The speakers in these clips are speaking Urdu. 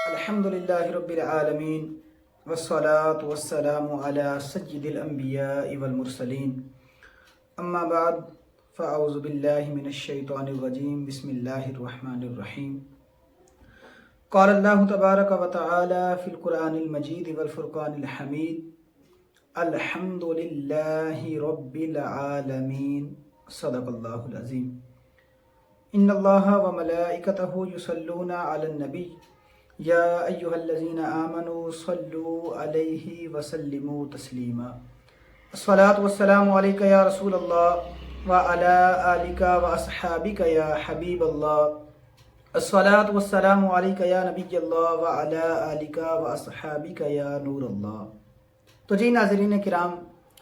الحمد للہ رب العالمین والصلاة والسلام علی سید الانبیاء والمرسلین اما بعد فاعوذ باللہ من الشیطان الرجیم بسم اللہ الرحمن الرحیم قال اللہ تبارک و تعالی فی القرآن المجید والفرقان الحمید الحمد للہ رب العالمین صدق اللہ العظیم ان اللہ وملائکتہ یصلون علی النبی یا ایہا الذین آمنوا صلوا علیہ وسلموا تسلیما الصلاة والسلام علیکہ یا رسول اللہ وعلی آلکہ واصحابکہ یا حبیب اللہ الصلاة والسلام علیکہ یا نبی اللہ وعلی آلکہ واصحابکہ یا نور اللہ۔ تو جی ناظرین کرام،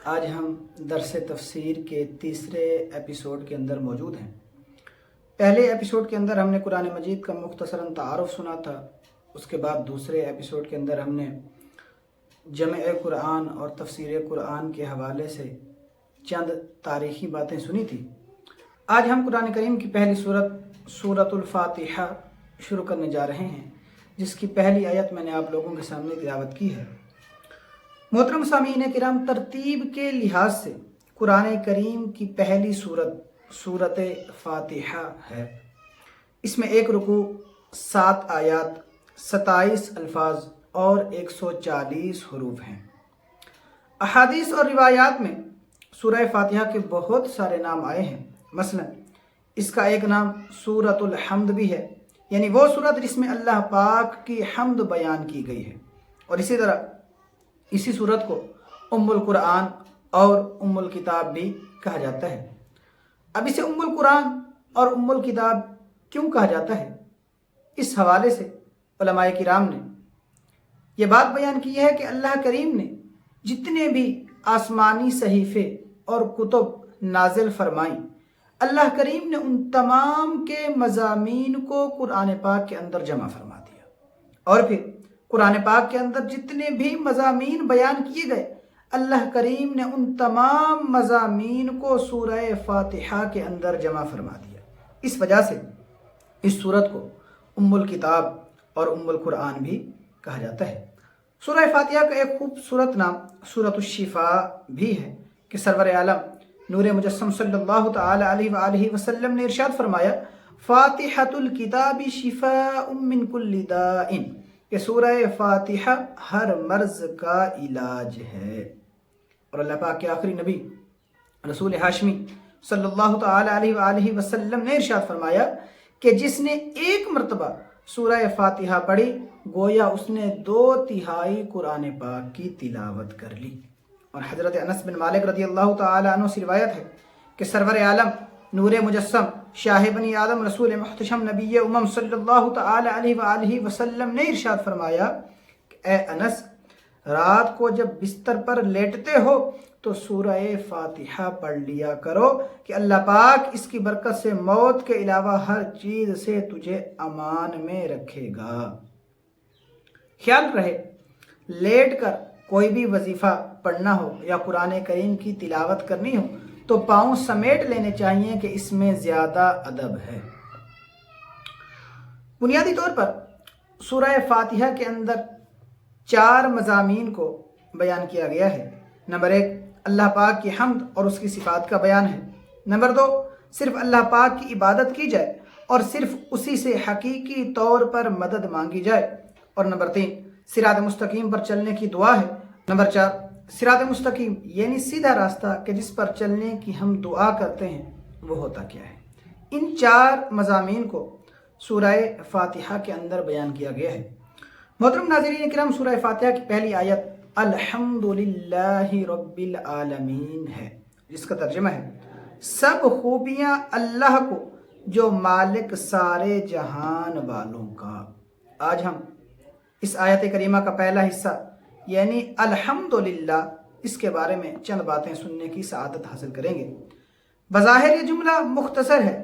آج ہم درس تفسیر کے تیسرے ایپیسوڈ کے اندر موجود ہیں۔ پہلے ایپیسوڈ کے اندر ہم نے قرآن مجید کا مختصراً تعارف سنا تھا، اس کے بعد دوسرے ایپیسوڈ کے اندر ہم نے جمع قرآن اور تفسیر قرآن کے حوالے سے چند تاریخی باتیں سنی تھی۔ آج ہم قرآن کریم کی پہلی سورۃ الفاتحہ شروع کرنے جا رہے ہیں، جس کی پہلی آیت میں نے آپ لوگوں کے سامنے تلاوت کی ہے۔ محترم سامعین کرام، ترتیب کے لحاظ سے قرآن کریم کی پہلی سورۃ فاتحہ ہے۔ اس میں 1 رکوع، 7 آیات، 27 الفاظ اور 140 حروف ہیں۔ احادیث اور روایات میں سورہ فاتحہ کے بہت سارے نام آئے ہیں۔ مثلا اس کا ایک نام سورۃ الحمد بھی ہے، یعنی وہ سورت جس میں اللہ پاک کی حمد بیان کی گئی ہے، اور اسی طرح اسی سورت کو ام القرآن اور ام الکتاب بھی کہا جاتا ہے۔ اب اسے ام القرآن اور ام الکتاب کیوں کہا جاتا ہے؟ اس حوالے سے علماء کرام نے یہ بات بیان کی ہے کہ اللہ کریم نے جتنے بھی آسمانی صحیفے اور کتب نازل فرمائیں، اللہ کریم نے ان تمام کے مضامین کو قرآن پاک کے اندر جمع فرما دیا، اور پھر قرآن پاک کے اندر جتنے بھی مضامین بیان کیے گئے، اللہ کریم نے ان تمام مضامین کو سورہ فاتحہ کے اندر جمع فرما دیا۔ اس وجہ سے اس سورت کو ام الکتاب اور ام القرآن بھی کہا جاتا ہے۔ سورہ فاتحہ کا ایک خوبصورت نام سورۃ الشفاء بھی ہے کہ سرور عالم نور مجسم صلی اللہ تعالی علیہ وآلہ وسلم نے ارشاد فرمایا، فاتحۃ الکتاب شفاء من کل داء، کہ سورہ فاتحہ ہر مرض کا علاج ہے۔ اور اللہ پاک کے آخری نبی رسول ہاشمی صلی اللہ تعالی علیہ وآلہ وسلم نے ارشاد فرمایا کہ جس نے 1 مرتبہ سورہ فاتحہ پڑھی، گویا اس نے 2/3 قرآن پاک کی تلاوت کر لی۔ اور حضرت انس بن مالک رضی اللہ تعالی عنہ سے روایت ہے کہ سرور عالم نور مجسم شاہ بنی آدم رسول محتشم نبی امم صلی اللہ تعالی علیہ وآلہ وسلم نے ارشاد فرمایا کہ اے انس، رات کو جب بستر پر لیٹتے ہو تو سورہ فاتحہ پڑھ لیا کرو کہ اللہ پاک اس کی برکت سے موت کے علاوہ ہر چیز سے تجھے امان میں رکھے گا۔ خیال رہے، لیٹ کر کوئی بھی وظیفہ پڑھنا ہو یا قرآن کریم کی تلاوت کرنی ہو تو پاؤں سمیٹ لینے چاہیے کہ اس میں زیادہ ادب ہے۔ بنیادی طور پر سورہ فاتحہ کے اندر 4 مضامین کو بیان کیا گیا ہے۔ نمبر 1، اللہ پاک کی حمد اور اس کی صفات کا بیان ہے۔ نمبر 2، صرف اللہ پاک کی عبادت کی جائے اور صرف اسی سے حقیقی طور پر مدد مانگی جائے۔ اور نمبر 3، صراط مستقیم پر چلنے کی دعا ہے۔ نمبر 4، صراط مستقیم یعنی سیدھا راستہ کہ جس پر چلنے کی ہم دعا کرتے ہیں وہ ہوتا کیا ہے۔ ان 4 مضامین کو سورہ فاتحہ کے اندر بیان کیا گیا ہے۔ محترم ناظرین کرام، سورہ فاتحہ کی پہلی آیت الحمد للہ رب العالمین ہے، جس کا ترجمہ ہے سب خوبیاں اللہ کو جو مالک سارے جہان والوں کا۔ آج ہم اس آیت کریمہ کا پہلا حصہ یعنی الحمدللہ، اس کے بارے میں چند باتیں سننے کی سعادت حاصل کریں گے۔ بظاہر یہ جملہ مختصر ہے،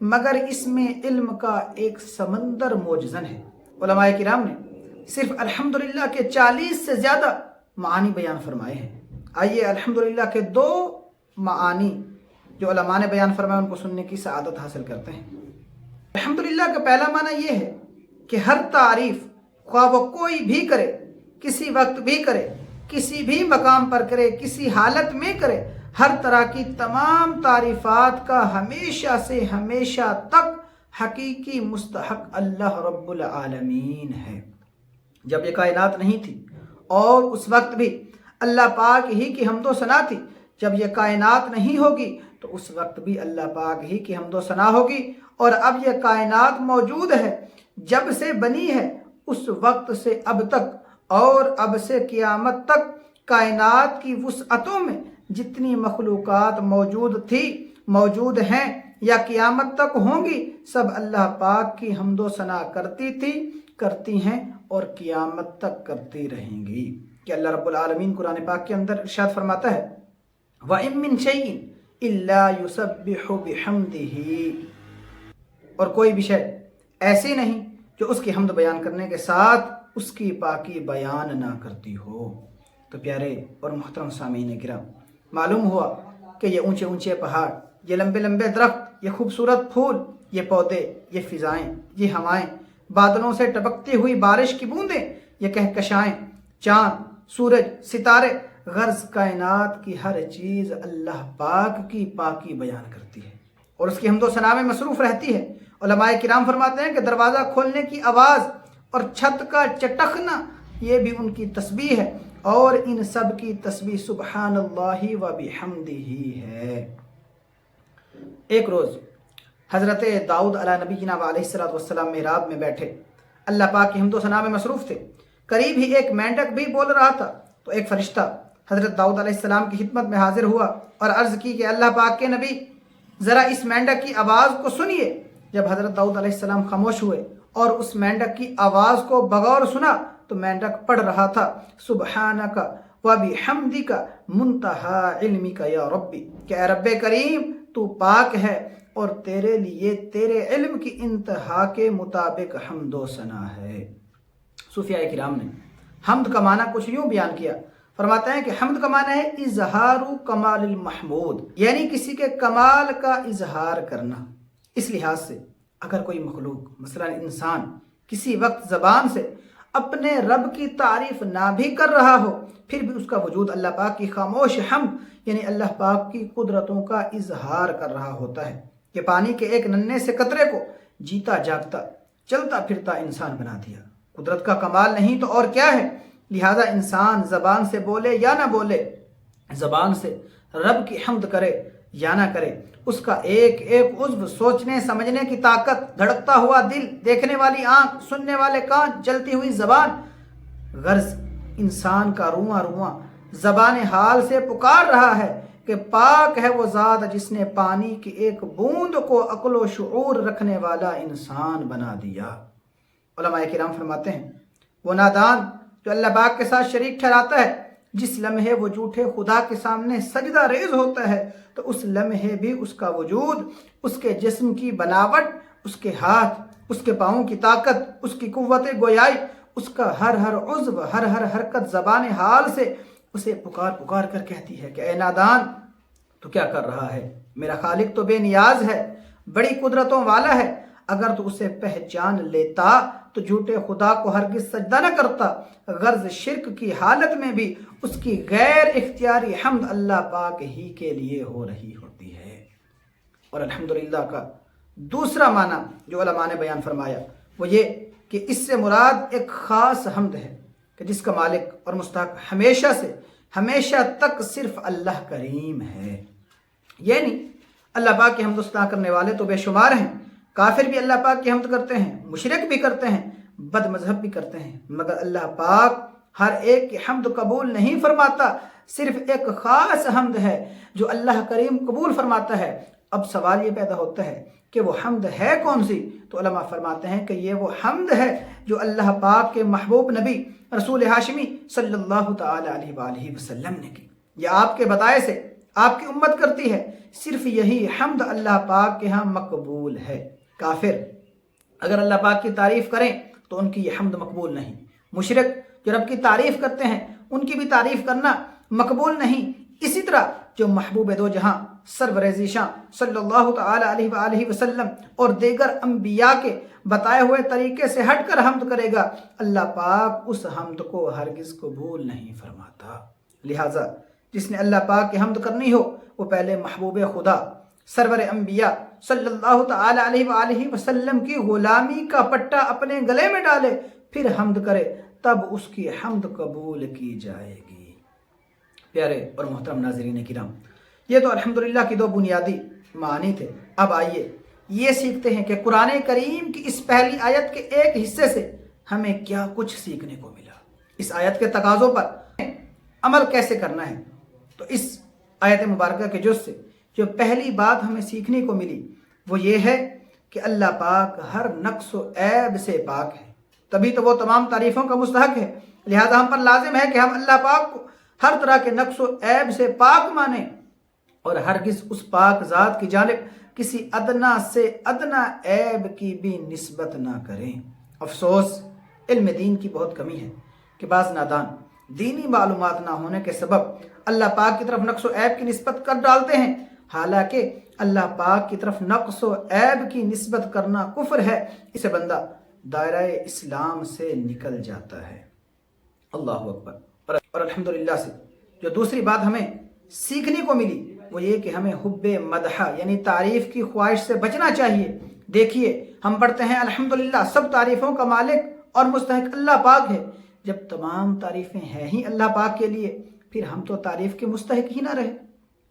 مگر اس میں علم کا ایک سمندر موجزن ہے۔ علماء کرام نے صرف الحمدللہ کے 40 سے زیادہ معانی بیان فرمائے ہیں۔ آئیے الحمدللہ کے 2 معانی جو علماء نے بیان فرمائے ان کو سننے کی سعادت حاصل کرتے ہیں۔ الحمدللہ کا پہلا معنی یہ ہے کہ ہر تعریف خواہ وہ کوئی بھی کرے، کسی وقت بھی کرے، کسی بھی مقام پر کرے، کسی حالت میں کرے، ہر طرح کی تمام تعریفات کا ہمیشہ سے ہمیشہ تک حقیقی مستحق اللہ رب العالمین ہے۔ جب یہ کائنات نہیں تھی اور اس وقت بھی اللہ پاک ہی کی حمد و ثنا تھی، جب یہ کائنات نہیں ہوگی تو اس وقت بھی اللہ پاک ہی کی حمد و ثنا ہوگی، اور اب یہ کائنات موجود ہے، جب سے بنی ہے اس وقت سے اب تک اور اب سے قیامت تک کائنات کی وسعتوں میں جتنی مخلوقات موجود تھی، موجود ہیں یا قیامت تک ہوں گی، سب اللہ پاک کی حمد و ثنا کرتی تھی، کرتی ہیں اور قیامت تک کرتی رہیں گی۔ کہ اللہ رب العالمین قرآن پاک کے اندر ارشاد فرماتا ہے وَإِن مِّن شَيْءٍ إِلَّا يُسَبِّحُ بِحَمْدِهِ، اور کوئی بھی شے ایسی نہیں جو اس کی حمد بیان کرنے کے ساتھ اس کی پاکی بیان نہ کرتی ہو۔ تو پیارے اور محترم سامعین کرام، معلوم ہوا کہ یہ اونچے اونچے پہاڑ، یہ لمبے لمبے درخت، یہ خوبصورت پھول، یہ پودے، یہ فضائیں، یہ ہوائیں، بادلوں سے ٹپکتی ہوئی بارش کی بوندیں، یہ کہکشائیں، چاند، سورج، ستارے، غرض کائنات کی ہر چیز اللہ پاک کی پاکی بیان کرتی ہے اور اس کی حمد و ثنا میں مصروف رہتی ہے۔ علماء کرام فرماتے ہیں کہ دروازہ کھولنے کی آواز اور چھت کا چٹکنا یہ بھی ان کی تسبیح ہے، اور ان سب کی تسبیح سبحان اللہ و بحمدہ ہے۔ ایک روز حضرت داؤد علیہ نبینا علیہ السلام محراب میں بیٹھے اللہ پاک کی حمد و ثنا میں مصروف تھے۔ قریب ہی ایک مینڈک بھی بول رہا تھا، تو ایک فرشتہ حضرت داؤد علیہ السلام کی خدمت میں حاضر ہوا اور عرض کی کہ اللہ پاک کے نبی ذرا اس مینڈک کی آواز کو سنیے۔ جب حضرت داؤد علیہ السلام خاموش ہوئے اور اس مینڈک کی آواز کو بغور سنا تو مینڈک پڑھ رہا تھا سبحانک و بحمدک منتہا علمک یا ربی، کہ اے رب کریم تو پاک ہے اور تیرے لیے تیرے علم کی انتہا کے مطابق حمد و ثنا ہے۔ صوفیاء کرام نے حمد کا معنی کچھ یوں بیان کیا، فرماتے ہیں کہ حمد کا معنی ہے اظہار کمال المحمود، یعنی کسی کے کمال کا اظہار کرنا۔ اس لحاظ سے اگر کوئی مخلوق مثلا انسان کسی وقت زبان سے اپنے رب کی تعریف نہ بھی کر رہا ہو، پھر بھی اس کا وجود اللہ پاک کی خاموش حمد یعنی اللہ پاک کی قدرتوں کا اظہار کر رہا ہوتا ہے، کہ پانی کے ایک ننھے سے قطرے کو جیتا جاگتا چلتا پھرتا انسان بنا دیا۔ قدرت کا کمال نہیں تو اور کیا ہے؟ لہذا انسان زبان سے بولے یا نہ بولے، زبان سے رب کی حمد کرے یا نہ کرے، اس کا ایک ایک عضو، سوچنے سمجھنے کی طاقت، دھڑکتا ہوا دل، دیکھنے والی آنکھ، سننے والے کان، چلتی ہوئی زبان، غرض انسان کا رواں رواں زبان حال سے پکار رہا ہے کہ پاک ہے وہ ذات جس نے پانی کی ایک بوند کو عقل و شعور رکھنے والا انسان بنا دیا۔ علماء کرام فرماتے ہیں وہ نادان جو اللہ پاک کے ساتھ شریک ٹھہراتا ہے، جس لمحے وہ جھوٹے خدا کے سامنے سجدہ ریز ہوتا ہے تو اس لمحے بھی اس کا وجود، اس کے جسم کی بناوٹ، اس کے ہاتھ، اس کے پاؤں کی طاقت، اس کی قوت گویائی، اس کا ہر عضو، ہر حرکت زبان حال سے اسے پکار پکار کر کہتی ہے کہ اے نادان تو کیا کر رہا ہے؟ میرا خالق تو بے نیاز ہے، بڑی قدرتوں والا ہے، اگر تو اسے پہچان لیتا تو جھوٹے خدا کو ہرگز سجدہ نہ کرتا۔ غرض شرک کی حالت میں بھی اس کی غیر اختیاری حمد اللہ پاک ہی کے لیے ہو رہی ہوتی ہے۔ اور الحمدللہ کا دوسرا معنی جو علماء نے بیان فرمایا وہ یہ کہ اس سے مراد ایک خاص حمد ہے کہ جس کا مالک اور مستحق ہمیشہ سے ہمیشہ تک صرف اللہ کریم ہے۔ یعنی اللہ پاک کی حمد و ثنا کرنے والے تو بے شمار ہیں، کافر بھی اللہ پاک کی حمد کرتے ہیں، مشرک بھی کرتے ہیں، بد مذہب بھی کرتے ہیں، مگر اللہ پاک ہر ایک کی حمد قبول نہیں فرماتا، صرف ایک خاص حمد ہے جو اللہ کریم قبول فرماتا ہے۔ اب سوال یہ پیدا ہوتا ہے کہ وہ حمد ہے کون سی؟ تو علماء فرماتے ہیں کہ یہ وہ حمد ہے جو اللہ پاک کے محبوب نبی رسول ہاشمی صلی اللہ تعالی علیہ وآلہ وسلم نے کی، یہ آپ کے بتائے سے آپ کی امت کرتی ہے۔ صرف یہی حمد اللہ پاک کے ہاں مقبول ہے۔ کافر اگر اللہ پاک کی تعریف کریں تو ان کی یہ حمد مقبول نہیں، مشرک جو رب کی تعریف کرتے ہیں ان کی بھی تعریف کرنا مقبول نہیں۔ اسی طرح جو محبوب دو جہاں سرور ذیشان صلی اللہ تعالی علیہ وآلہ وسلم اور دیگر انبیاء کے بتائے ہوئے طریقے سے ہٹ کر حمد کرے گا، اللہ پاک اس حمد کو ہرگز قبول نہیں فرماتا۔ لہٰذا جس نے اللہ پاک کی حمد کرنی ہو وہ پہلے محبوب خدا سرور انبیاء صلی اللہ تعالی علیہ وآلہ وسلم کی غلامی کا پٹا اپنے گلے میں ڈالے، پھر حمد کرے، تب اس کی حمد قبول کی جائے گی۔ پیارے اور محترم ناظرین کرام، یہ تو الحمدللہ کی دو بنیادی معانی تھے۔ اب آئیے یہ سیکھتے ہیں کہ قرآن کریم کی اس پہلی آیت کے ایک حصے سے ہمیں کیا کچھ سیکھنے کو ملا، اس آیت کے تقاضوں پر عمل کیسے کرنا ہے۔ تو اس آیت مبارکہ کے جز سے جو پہلی بات ہمیں سیکھنے کو ملی وہ یہ ہے کہ اللہ پاک ہر نقص و عیب سے پاک ہے، تبھی تو وہ تمام تعریفوں کا مستحق ہے۔ لہذا ہم پر لازم ہے کہ ہم اللہ پاک کو ہر طرح کے نقص و عیب سے پاک مانیں اور ہرگز اس پاک ذات کی جانب کسی ادنا سے ادنا عیب کی بھی نسبت نہ کریں۔ افسوس علم دین کی بہت کمی ہے کہ بعض نادان دینی معلومات نہ ہونے کے سبب اللہ پاک کی طرف نقص و عیب کی نسبت کر ڈالتے ہیں، حالانکہ اللہ پاک کی طرف نقص و عیب کی نسبت کرنا کفر ہے، اسے بندہ دائرہ اسلام سے نکل جاتا ہے۔ اللہ اکبر۔ اور الحمدللہ سے جو دوسری بات ہمیں سیکھنے کو ملی وہ یہ کہ ہمیں حب مدح یعنی تعریف کی خواہش سے بچنا چاہیے۔ دیکھیے ہم پڑھتے ہیں الحمدللہ سب تعریفوں کا مالک اور مستحق اللہ پاک ہے، جب تمام تعریفیں ہیں ہی اللہ پاک کے لیے پھر ہم تو تعریف کے مستحق ہی نہ رہے۔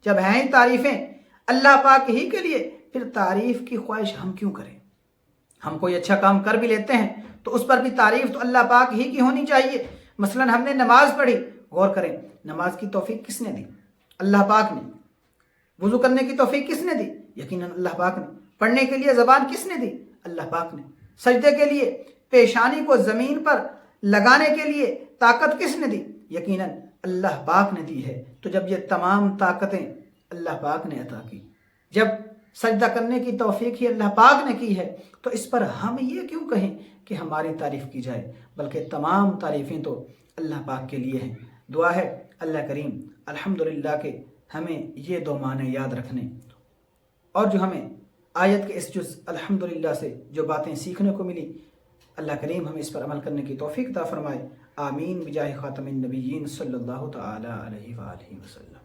جب ہیں ہی تعریفیں اللہ پاک ہی کے لیے پھر تعریف کی خواہش ہم کیوں کریں؟ ہم کوئی اچھا کام کر بھی لیتے ہیں تو اس پر بھی تعریف تو اللہ پاک ہی کی ہونی چاہیے۔ مثلا ہم نے نماز پڑھی، غور کریں نماز کی توفیق کس نے دی؟ اللہ پاک نے۔ وضو کرنے کی توفیق کس نے دی؟ یقیناً اللہ پاک نے۔ پڑھنے کے لیے زبان کس نے دی؟ اللہ پاک نے۔ سجدے کے لیے پیشانی کو زمین پر لگانے کے لیے طاقت کس نے دی؟ یقیناً اللہ پاک نے دی ہے۔ تو جب یہ تمام طاقتیں اللہ پاک نے عطا کی، جب سجدہ کرنے کی توفیق ہی اللہ پاک نے کی ہے، تو اس پر ہم یہ کیوں کہیں کہ ہماری تعریف کی جائے، بلکہ تمام تعریفیں تو اللہ پاک کے لیے ہیں۔ دعا ہے اللہ کریم الحمدللہ کہ ہمیں یہ دو معنی یاد رکھنے اور جو ہمیں آیت کے اس جز الحمدللہ سے جو باتیں سیکھنے کو ملی، اللہ کریم ہمیں اس پر عمل کرنے کی توفیق عطا فرمائے۔ آمین بجاہ خاتم النبیین صلی اللہ تعالی علیہ وآلہ وسلم۔